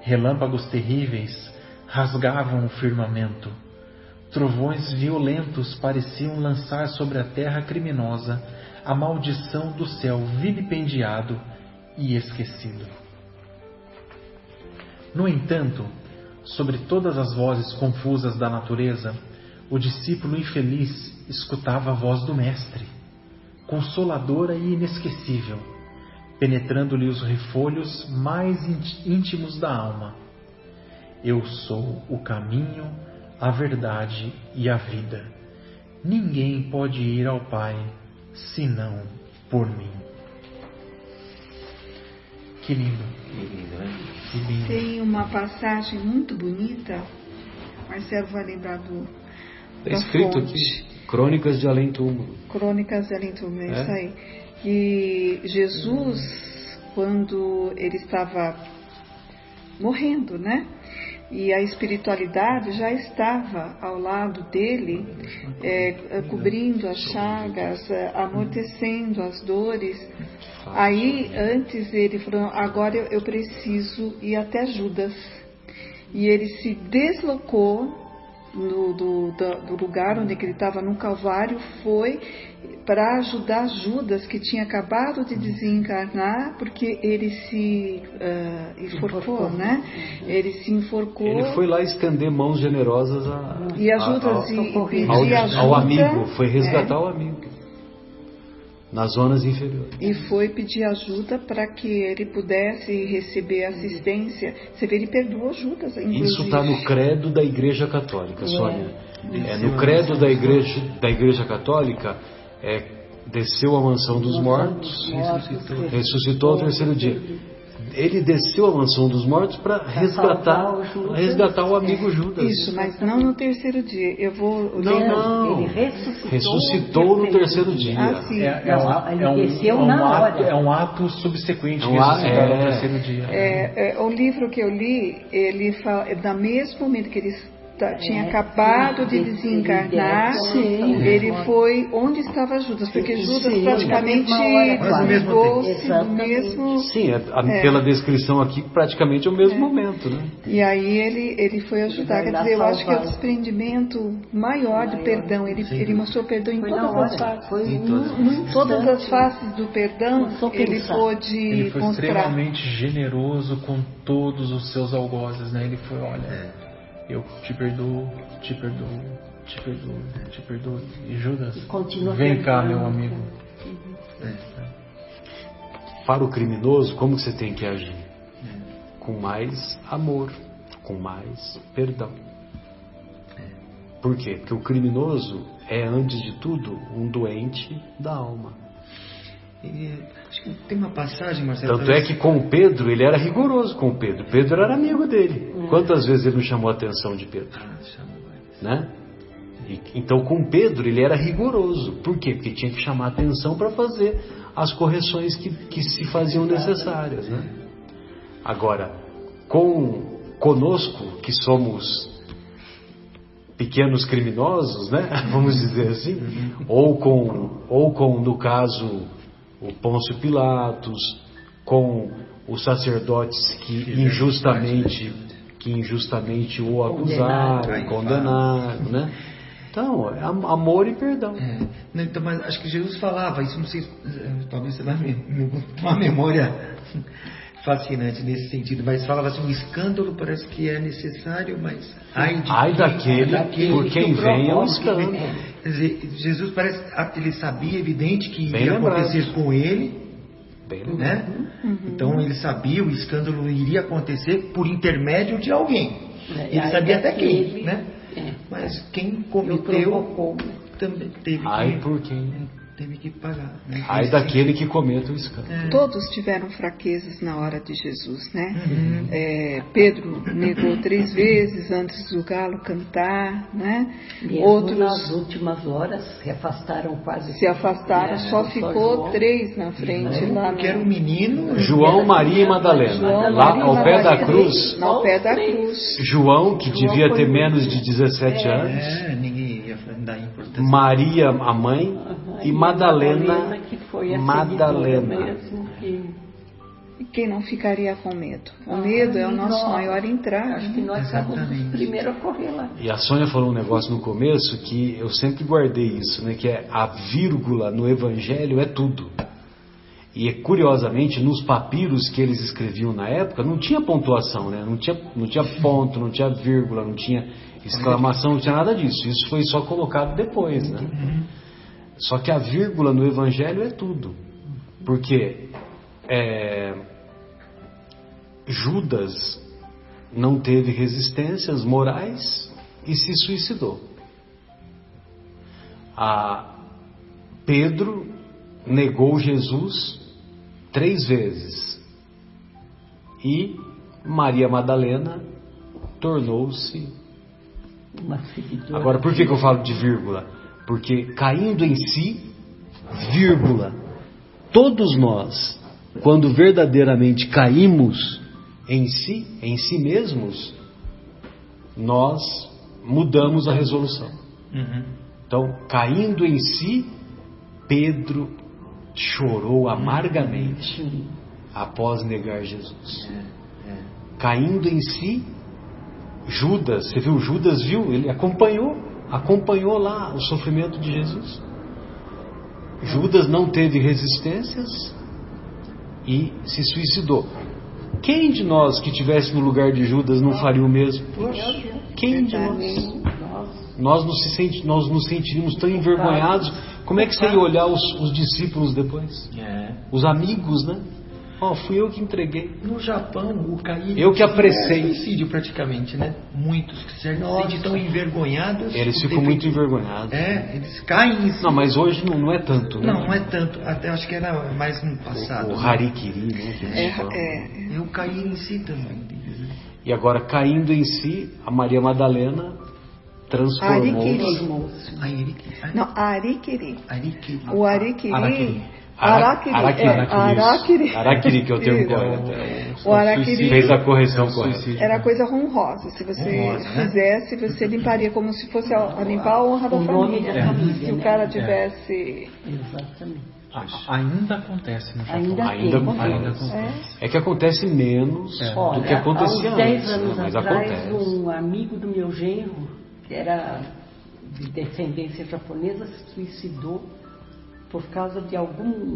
Relâmpagos terríveis rasgavam o firmamento. Trovões violentos pareciam lançar sobre a terra criminosa a maldição do céu vilipendiado e esquecido. No entanto, sobre todas as vozes confusas da natureza, o discípulo infeliz escutava a voz do Mestre, consoladora e inesquecível, penetrando-lhe os refolhos mais íntimos da alma. Eu sou o caminho, a verdade e a vida. Ninguém pode ir ao Pai senão por mim. Que lindo. Que lindo. Tem uma passagem muito bonita, Marcelo vai lembrar do... Está escrito aqui, Crônicas de Além Túmulo. Crônicas de Além Túmulo, isso aí. Que Jesus, quando ele estava morrendo, né? E a espiritualidade já estava ao lado dele, cobrindo as chagas, amortecendo as dores. Aí, antes ele falou, agora eu preciso ir até Judas. E ele se deslocou do lugar onde ele estava no Calvário, foi para ajudar Judas, que tinha acabado de desencarnar, porque ele se enforcou, né? Ele se enforcou. Ele foi lá estender mãos generosas e Judas pedir ajuda ao amigo, foi resgatar o amigo nas zonas inferiores. E foi pedir ajuda para que ele pudesse receber assistência. Você vê, ele perdoou Judas, inclusive. Isso está no credo da Igreja Católica, Sônia. No credo da Igreja Católica, desceu à mansão dos mortos, ressuscitou ao terceiro dia. Ele desceu à mansão dos mortos para resgatar o amigo Judas. Isso, mas não no terceiro dia. Eu vou... Não. Ele ressuscitou no terceiro dia. Ah, sim. Ele desceu na hora. É um ato subsequente, ressuscitar no terceiro dia. O livro que eu li, ele fala, no mesmo momento que ele tinha acabado de desencarnar, ele foi onde estava Judas, porque Judas praticamente ligou-se no mesmo... Sim, pela descrição aqui, praticamente é o mesmo momento, né? E aí ele foi ajudar, quer dizer, eu acho que é o desprendimento maior de perdão, ele mostrou perdão em todas as faces. Em todas as faces do perdão, ele pôde Ele foi mostrar. extremamente generoso com todos os seus algozes, né? Ele foi, olha... Eu te perdoo, te perdoo, te perdoo, te perdoo. E Judas, vem cá, meu amigo. Para o criminoso, como você tem que agir? Com mais amor, com mais perdão. Por quê? Porque o criminoso, é, antes de tudo, um doente da alma. Acho que tem uma passagem, Marcelo. Tanto é que com Pedro, ele era rigoroso com Pedro. Pedro era amigo dele. Quantas vezes ele não chamou a atenção de Pedro? Né? Então com Pedro ele era rigoroso. Por quê? Porque tinha que chamar a atenção para fazer as correções que se faziam necessárias. Né? Agora, conosco, que somos pequenos criminosos, né? Vamos dizer assim, ou com, no caso, o Pôncio Pilatos, com os sacerdotes que injustamente o acusaram, condenaram, né? Então, amor e perdão. Então, mas acho que Jesus falava, isso não sei, talvez você vai uma memória fascinante nesse sentido, mas falava assim, o escândalo parece que é necessário, mas ai daquele por quem vem é um escândalo. Quer dizer, Jesus parece, ele sabia, evidente, que iria acontecer com ele, né? Então ele sabia, o escândalo iria acontecer por intermédio de alguém. Ele sabia até quem, né? Mas quem cometeu também teve que pagar. Né? Ai daquele que cometa o escândalo. Todos tiveram fraquezas na hora de Jesus, né? Pedro negou 3 vezes antes do galo cantar, né? Mesmo outros nas últimas horas se afastaram quase. Se afastaram, só ficou 3 na frente lá. Porque era um menino. João, Maria e Madalena. Lá ao pé da cruz. Ao pé da cruz. João, que devia ter menos de 17 anos. Ninguém ia dar importância. Maria, a mãe, e Madalena. Que foi a Madalena. Mesmo que... E quem não ficaria com medo? O medo é o nosso maior entrave. Acho que nós somos os primeiros a correr lá. E a Sônia falou um negócio no começo que eu sempre guardei isso, né? Que é a vírgula no Evangelho é tudo. E curiosamente, nos papiros que eles escreviam na época, não tinha pontuação, né? Não tinha ponto, não tinha vírgula, não tinha exclamação, não tinha nada disso. Isso foi só colocado depois, né? Só que a vírgula no Evangelho é tudo. Porque Judas não teve resistências morais e se suicidou. Pedro negou Jesus 3 vezes. E Maria Madalena tornou-se uma seguidora. Agora, por que eu falo de vírgula? Porque caindo em si, vírgula, todos nós, quando verdadeiramente caímos em si mesmos, nós mudamos a resolução. Então, caindo em si, Pedro chorou amargamente após negar Jesus. Caindo em si, Judas, você viu? Judas ele acompanhou lá o sofrimento de Jesus. Judas não teve resistências e se suicidou. Quem de nós que estivesse no lugar de Judas não faria o mesmo? Quem de nós? Nós nos sentiríamos tão envergonhados. Como é que você ia olhar os discípulos depois? Os amigos, né? Fui eu que entreguei. No Japão, o cair eu que apressei. É suicídio praticamente, né? Muitos que se sentem tão envergonhados. Eles ficam muito envergonhados. Eles caem em si. Não, mas hoje não é tanto, né? Não é tanto. Até acho que era mais no passado. O harikiri, né? É o cair em si também. E agora, caindo em si, a Maria Madalena transformou-se. Não, Arikiri. O Arikiri. Araquiri, que é o termo correto. O Araquiri fez a correção correta. Era coisa honrosa. Se você fizesse, você limparia como se fosse a limpar a honra da família. Se o cara tivesse... Exatamente. Ainda acontece no Japão. Ainda acontece. É que acontece menos do que acontecia há uns 10 antes. anos Mas atrás, acontece. um amigo do meu genro, que era de descendência japonesa, se suicidou por causa de um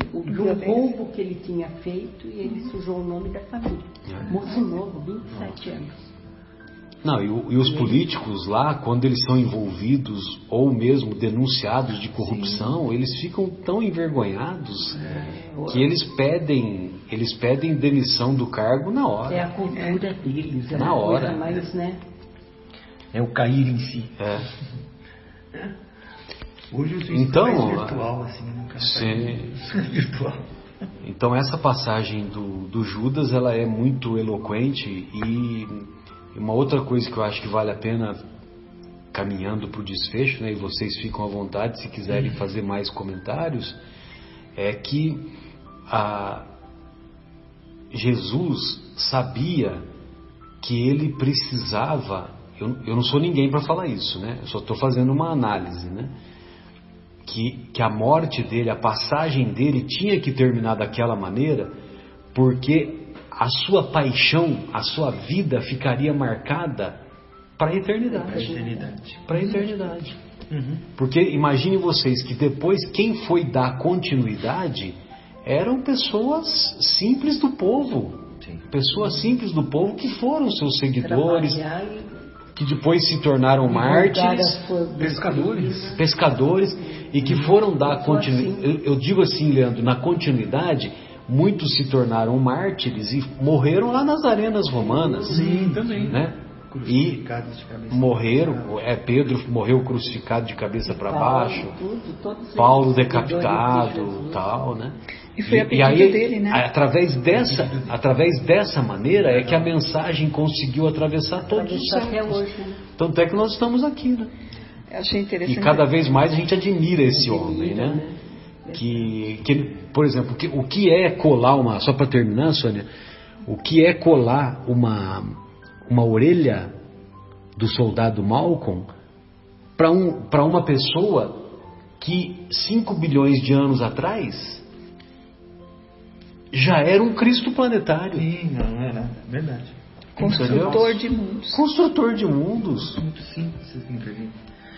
roubo que ele tinha feito e ele sujou o nome da família. Moço novo, 27 anos. Não, e os políticos lá, quando eles são envolvidos ou mesmo denunciados de corrupção, eles ficam tão envergonhados que eles pedem demissão do cargo na hora. É a cultura deles, na hora. Mais, né? É o cair em si. Hoje o suicídio Então, é mais virtual, assim, né? sim. Virtual. Então essa passagem do Judas, ela é muito eloquente. E uma outra coisa que eu acho que vale a pena, caminhando para o desfecho, né, e vocês ficam à vontade se quiserem fazer mais comentários, é que Jesus sabia que ele precisava, eu não sou ninguém para falar isso, né? Eu só estou fazendo uma análise, né? Que a morte dele, a passagem dele tinha que terminar daquela maneira, porque a sua paixão, a sua vida ficaria marcada para a eternidade. Para a eternidade. Porque imagine vocês que depois quem foi dar continuidade eram pessoas simples do povo. Sim. Pessoas simples do povo que foram seus seguidores, Trabalhar e que depois se tornaram mártires, pescadores, e que foram dar continuidade. Eu digo assim, Leandro, na continuidade, muitos se tornaram mártires e morreram lá nas arenas romanas. Sim, também. Né? E Crucificados de cabeça morreram, Pedro morreu crucificado de cabeça para baixo, todos Paulo eles, decapitado, seguidores de Jesus. tal, né? E foi a E pedido aí, dele, né? através dessa maneira é que a mensagem conseguiu atravessar todos os Atravessar até séculos. hoje, né? Tanto é que nós estamos aqui, né? Eu achei E interessante. cada vez mais a gente admira esse homem, né? Que, por exemplo, o que é colar só para terminar, Sônia, o que é colar uma orelha do soldado Malcolm para uma pessoa que 5 bilhões de anos atrás já era um Cristo planetário. Sim, não é nada. Verdade. Construtor de mundos. Construtor de mundos. Muito simples, assim, pra mim.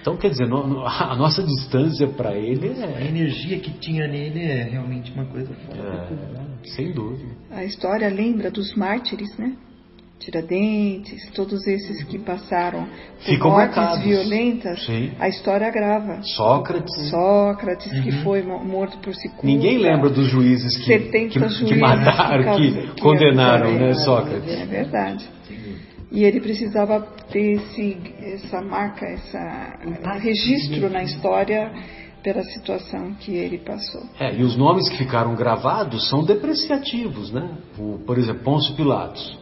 Então, quer dizer, a nossa distância para ele A energia que tinha nele é realmente uma coisa forte. sem dúvida. A história lembra dos mártires, né? Tiradentes, todos esses que passaram por Ficam mortes marcados. violentas. Sim. A história agrava. Sócrates. Que foi morto por Sicula. Ninguém lembra dos juízes que 70 juízes mataram, que condenaram, né, Sócrates? É verdade. E ele precisava ter essa marca, esse registro na história pela situação que ele passou. E os nomes que ficaram gravados são depreciativos, né? Por exemplo, Pôncio Pilatos.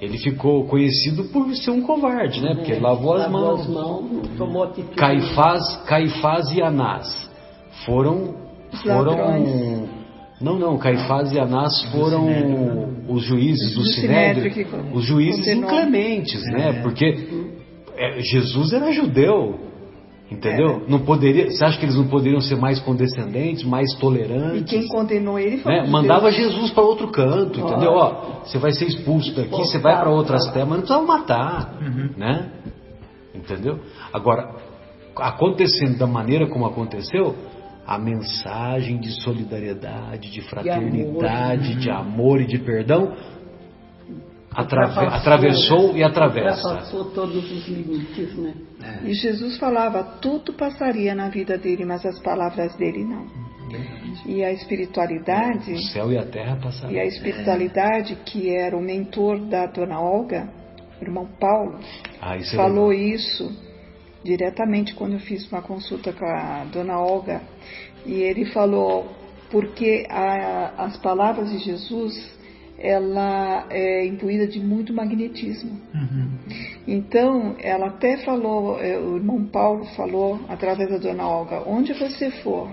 Ele ficou conhecido por ser um covarde, né? Porque ele lavou as mãos. Tomou atitude. Caifás e Anás foram. Não, Caifás e Anás foram os juízes do Sinédrio, os juízes inclementes, né? Porque Jesus era judeu, entendeu? Não poderia. Você acha que eles não poderiam ser mais condescendentes, mais tolerantes? E quem condenou ele foi né? Mandava Jesus para outro canto, entendeu? Você vai ser expulso daqui, você vai para outras terras, mas não precisava matar, né? Entendeu? Agora, acontecendo da maneira como aconteceu, a mensagem de solidariedade, de fraternidade, de amor e de perdão atravessou e atravessa. Ultrapassou todos os limites, né? E Jesus falava, tudo passaria na vida dele, mas as palavras dele não. E a espiritualidade... O céu e a terra passaram. E a espiritualidade, que era o mentor da Dona Olga, o irmão Paulo, falou isso diretamente quando eu fiz uma consulta com a Dona Olga. E ele falou, porque as palavras de Jesus, ela é imbuída de muito magnetismo. Então, ela até falou, o irmão Paulo falou, através da Dona Olga, onde você for,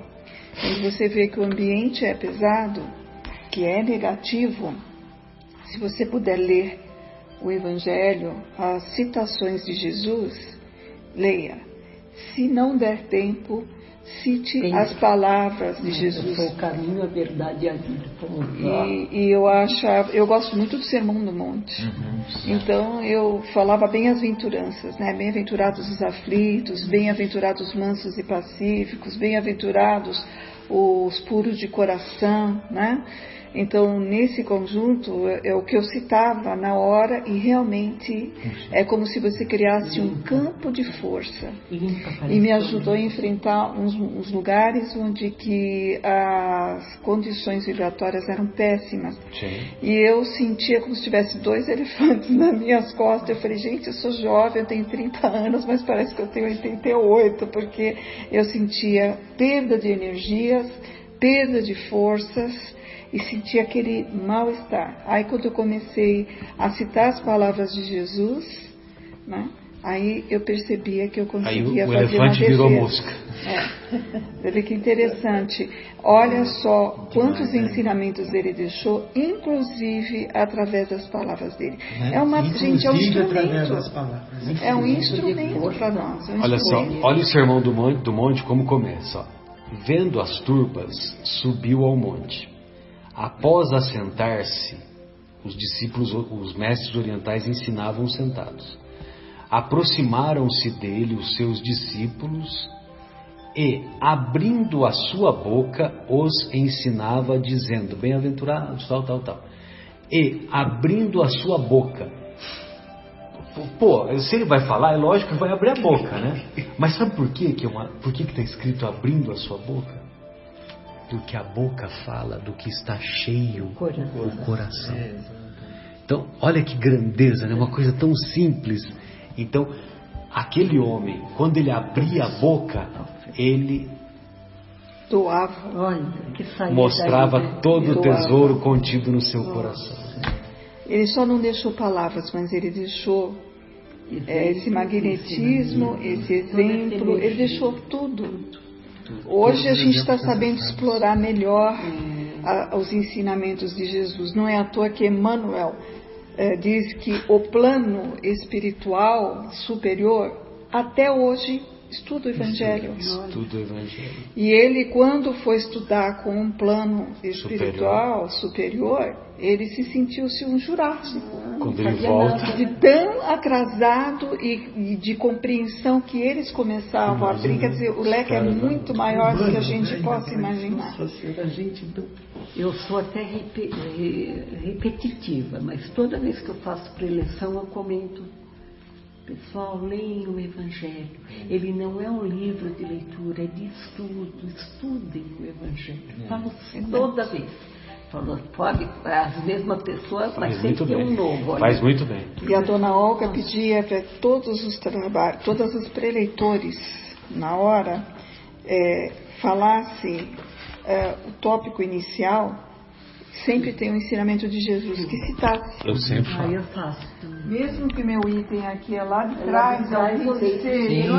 quando você vê que o ambiente é pesado, que é negativo, se você puder ler o Evangelho, as citações de Jesus, leia. Se não der tempo, cite as palavras de Jesus. Foi o caminho, a verdade e a vida. E eu gosto muito do Sermão do Monte. Então eu falava bem-aventuranças, né? Bem-aventurados os aflitos, bem-aventurados os mansos e pacíficos, bem-aventurados os puros de coração, né? Então, nesse conjunto, é o que eu citava na hora, e realmente é como se você criasse um campo de força. E me ajudou a enfrentar uns lugares onde que as condições vibratórias eram péssimas. Sim. E eu sentia como se tivesse 2 elefantes nas minhas costas. Eu falei, gente, eu sou jovem, eu tenho 30 anos, mas parece que eu tenho 88, porque eu sentia perda de energias, perda de forças, e senti aquele mal-estar. Aí quando eu comecei a citar as palavras de Jesus, né, aí eu percebia que eu conseguia fazer uma defesa. Aí o elefante virou mosca. Você vê que interessante. Olha só quantos ensinamentos ele deixou, inclusive através das palavras dele. É um instrumento. É um instrumento para nós. Olha só, olha o Sermão do Monte como começa. Ó. Vendo as turbas, subiu ao monte. Após assentar-se, os discípulos, os mestres orientais ensinavam sentados. Aproximaram-se dele os seus discípulos e, abrindo a sua boca, os ensinava dizendo, bem-aventurados, tal. E, abrindo a sua boca. Pô, se ele vai falar, é lógico que vai abrir a boca, né? Mas sabe por quê? Por que está escrito abrindo a sua boca? Porque a boca fala do que está cheio o coração. Então, olha que grandeza, né? Uma coisa tão simples. Então, aquele homem, quando ele abria a boca, ele doava, mostrava todo o tesouro contido no seu coração. Ele só não deixou palavras, mas ele deixou esse magnetismo, esse exemplo, ele deixou tudo. Hoje a gente está sabendo explorar melhor os ensinamentos de Jesus. Não é à toa que Emmanuel diz que o plano espiritual superior até hoje estuda o Evangelho. E ele, quando foi estudar com um plano espiritual superior, ele se sentiu-se um Jurássico. Quando ele volta. De tão atrasado e de compreensão que eles começavam a abrir. Quer dizer, o leque é muito maior do que a gente possa imaginar. Eu sou até repetitiva, mas toda vez que eu faço preleção eu comento. Pessoal, leiam o Evangelho. Ele não é um livro de leitura, é de estudo. Estudem o Evangelho. Falo toda vez. Pode, as mesmas pessoas, mas tem que ter um novo. Olha. Faz muito bem. E a dona Olga pedia para todos os trabalhos, todos os preleitores, na hora, falasse o tópico inicial. Sempre tem um ensinamento de Jesus que citasse. Eu sempre falo. Eu faço. Mesmo que meu item aqui é lá de trás, Sim, é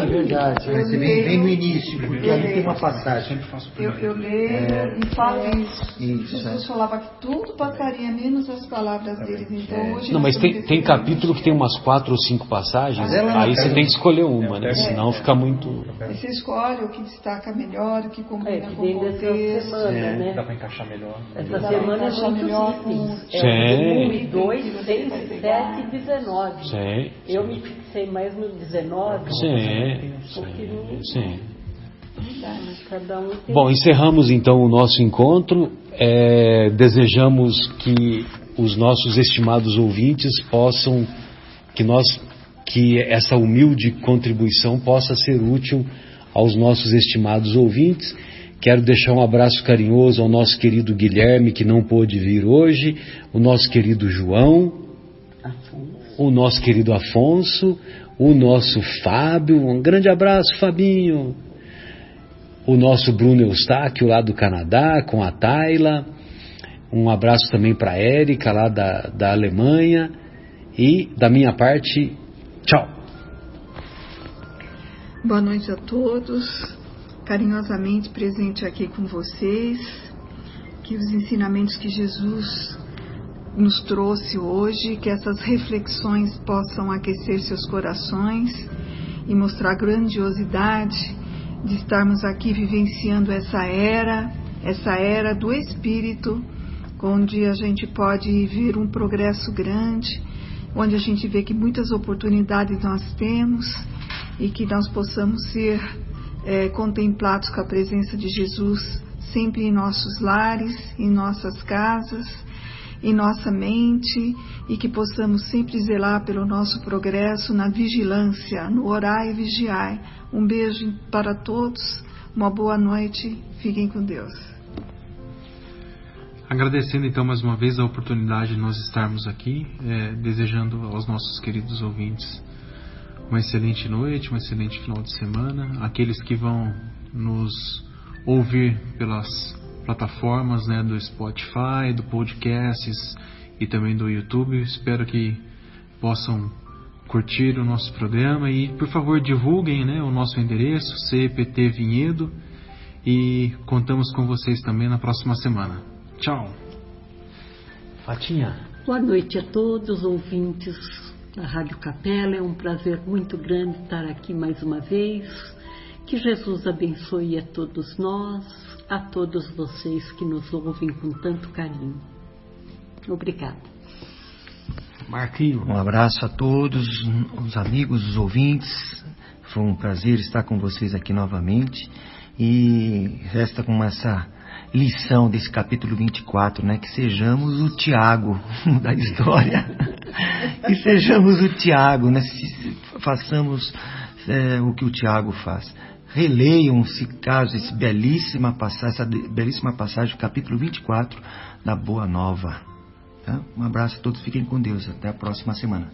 verdade. Você vem no início, porque ali tem uma passagem. Eu leio e falo isso. Jesus falava que tudo passaria, menos as palavras deles. Então, hoje não, mas tem capítulo que tem umas 4 ou 5 passagens, aí você tem que escolher uma, né? Senão fica muito... Você escolhe o que destaca melhor, o que combina com o contexto. Semana, né? Dá para encaixar melhor. Essa semana é muito itens. Sim. 1 e 2, 6, 7 e 19. Sim. Eu me fixei mais no 19. Sim. Cada um tem... Bom, encerramos então o nosso encontro. Desejamos que os nossos estimados ouvintes possam, que essa humilde contribuição possa ser útil aos nossos estimados ouvintes. Quero deixar um abraço carinhoso ao nosso querido Guilherme, que não pôde vir hoje, o nosso querido João, o nosso querido Afonso, o nosso Fábio, um grande abraço, Fabinho, o nosso Bruno Eustáquio lá do Canadá, com a Tayla, um abraço também para a Érica lá da Alemanha, e da minha parte, tchau. Boa noite a todos. Carinhosamente presente aqui com vocês, que os ensinamentos que Jesus nos trouxe hoje, que essas reflexões possam aquecer seus corações e mostrar a grandiosidade de estarmos aqui vivenciando essa era do Espírito, onde a gente pode ver um progresso grande, onde a gente vê que muitas oportunidades nós temos e que nós possamos ser contemplados com a presença de Jesus sempre em nossos lares, em nossas casas, em nossa mente, e que possamos sempre zelar pelo nosso progresso na vigilância, no orar e vigiar. Um beijo para todos, uma boa noite, fiquem com Deus. Agradecendo então mais uma vez a oportunidade de nós estarmos aqui, desejando aos nossos queridos ouvintes uma excelente noite, um excelente final de semana. Aqueles que vão nos ouvir pelas plataformas, né, do Spotify, do Podcasts e também do YouTube, espero que possam curtir o nosso programa e, por favor, divulguem, né, o nosso endereço, CEPT Vinhedo, e contamos com vocês também na próxima semana. Tchau! Fatinha. Boa noite a todos, ouvintes da Rádio Capela. É um prazer muito grande estar aqui mais uma vez. Que Jesus abençoe a todos nós, a todos vocês que nos ouvem com tanto carinho. Obrigada. Marquinho. Um abraço a todos os amigos, os ouvintes. Foi um prazer estar com vocês aqui novamente. E resta com essa lição desse capítulo 24, né? Que sejamos o Tiago da história. Que sejamos o Tiago, né? Façamos o que o Tiago faz. Releiam, se caso, essa belíssima passagem do capítulo 24 da Boa Nova. Tá? Um abraço a todos, fiquem com Deus. Até a próxima semana.